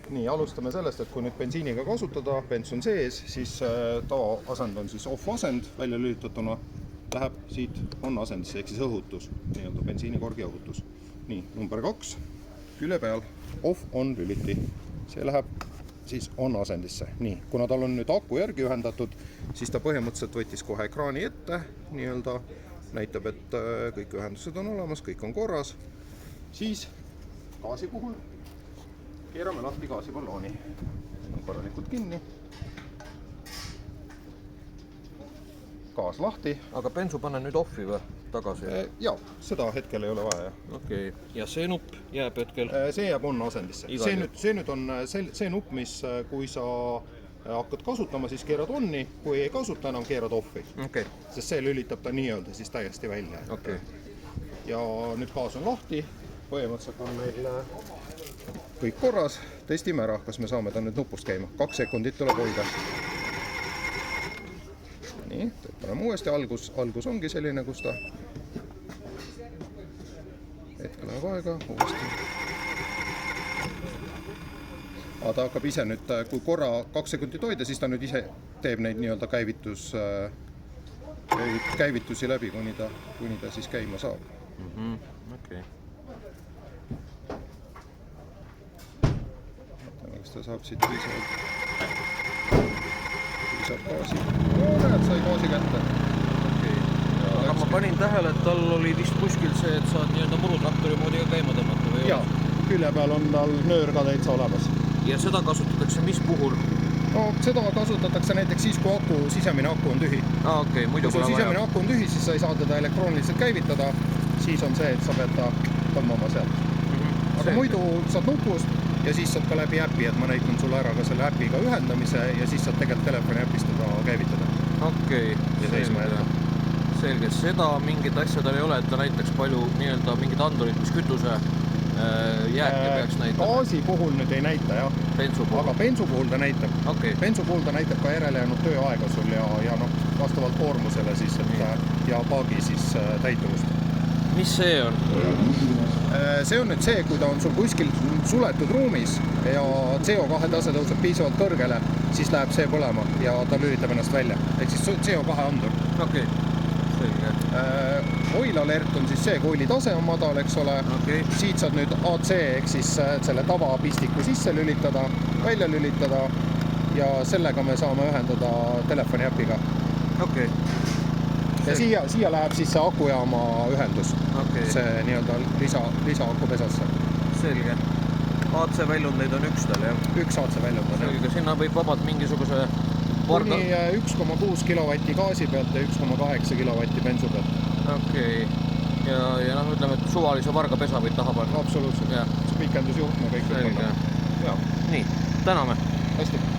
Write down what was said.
Nii, alustame sellest, et kui nüüd bensiiniga kasutada, bens on sees, siis tavaasend on siis off-asend välja lülitatuna, läheb siit on-asendisse, ehk siis õhutus, nii-öelda bensiinikorgi õhutus. Nii, number 2, külje peal off-on lüliti, see läheb siis on-asendisse. Nii, kuna tal on nüüd aku järgi ühendatud, siis ta põhimõtteliselt võttis kohe ekraani ette, nii-öelda näitab, et kõik ühendused on olemas, kõik on korras. Siis gaasi puhul keerame lahti gaasiballooni, on korralikult kinni. Gaas lahti. Aga bensu pane nüüd offi või tagasi? Jaa, seda hetkel ei ole vaja. Okei, ja see nupp jääb hetkel? See jääb on asendisse. See nüüd on see nupp, mis kui sa hakkad kasutama, siis keerad onni, kui ei kasuta enam, keerad offi. Sest see lülitab ta nii-öelda siis täiesti välja. Ja nüüd gaas on lahti, põhimõtteliselt on meil kõik korras, testime ära, kas me saame ta nüüd nupust käima. 2 sekundit tuleb hoida. Nii, paneme uuesti algus ongi selline, kus ta hetkel läheb aega, uuesti. Aga ta hakkab ise nüüd, kui korra 2 sekundit hoida, siis ta nüüd ise teeb neid nii-öelda käivitusi läbi, kuni ta siis käima saab. Kas ta saab siit piisab gaasi. Näed, sai gaasi kätte. Aga ma panin tähele, et tal oli vist kuskil see, et saad nii-öelda murutraktori moodi ka käima tõmmata? Jaa, külje peal on tal nöör ka täitsa olemas. Ja seda kasutatakse mis puhul? No, seda kasutatakse näiteks siis, kui sisemine aku on tühi. Kui sul sisemine aku on tühi, siis sa ei saa teda elektrooniliselt käivitada. Siis on see, et sa pead ta tõmmama sealt. Aga muidu saad nupust ja siis saad ka läbi äppi, et ma näitan sulle ära ka selle äpiga ühendamise ja siis saad tegelikult telefoni äpist teda käivitada. Selge, seda mingit asja tal ei ole, et ta näitaks palju nii-öelda mingid andurid, mis kütuse jääke peaks näitama? Gaasi puhul nüüd ei näita, jah. Aga bensu puhul ta näitab. Bensu puhul ta näitab ka järele jäänud tööaega sul ja vastavalt koormusele siis ja paagi siis täituvust. Mis see on? See on nüüd see, kui ta on sul kuskil suletud ruumis ja CO2 tase tõuseb piisavalt kõrgele, siis läheb see põlema ja ta lülitab ennast välja. Ehk siis CO2 andur. Selge. Oil alert on siis see, kui oili tase on madal, eks ole. Siit saad nüüd AC ehk siis selle tavapistiku sisse lülitada, välja lülitada ja sellega me saame ühendada telefoni äpiga. Ja siia läheb siis see akujaama ühendus, see nii-öelda lisa-aku pesasse. Selge. AC väljundeid on üks tal, jah? Üks AC väljund on, jah. Selge, sinna võib vabalt mingisuguse kuni 1,6 kilovatti gaasi pealt ja 1,8 kilovatti bensu pealt. Ja ütleme, et suvalise varga pesa võid taha panna? Absoluutselt. Pikendusjuhtme kõik. Selge. Nii, täname. Hästi.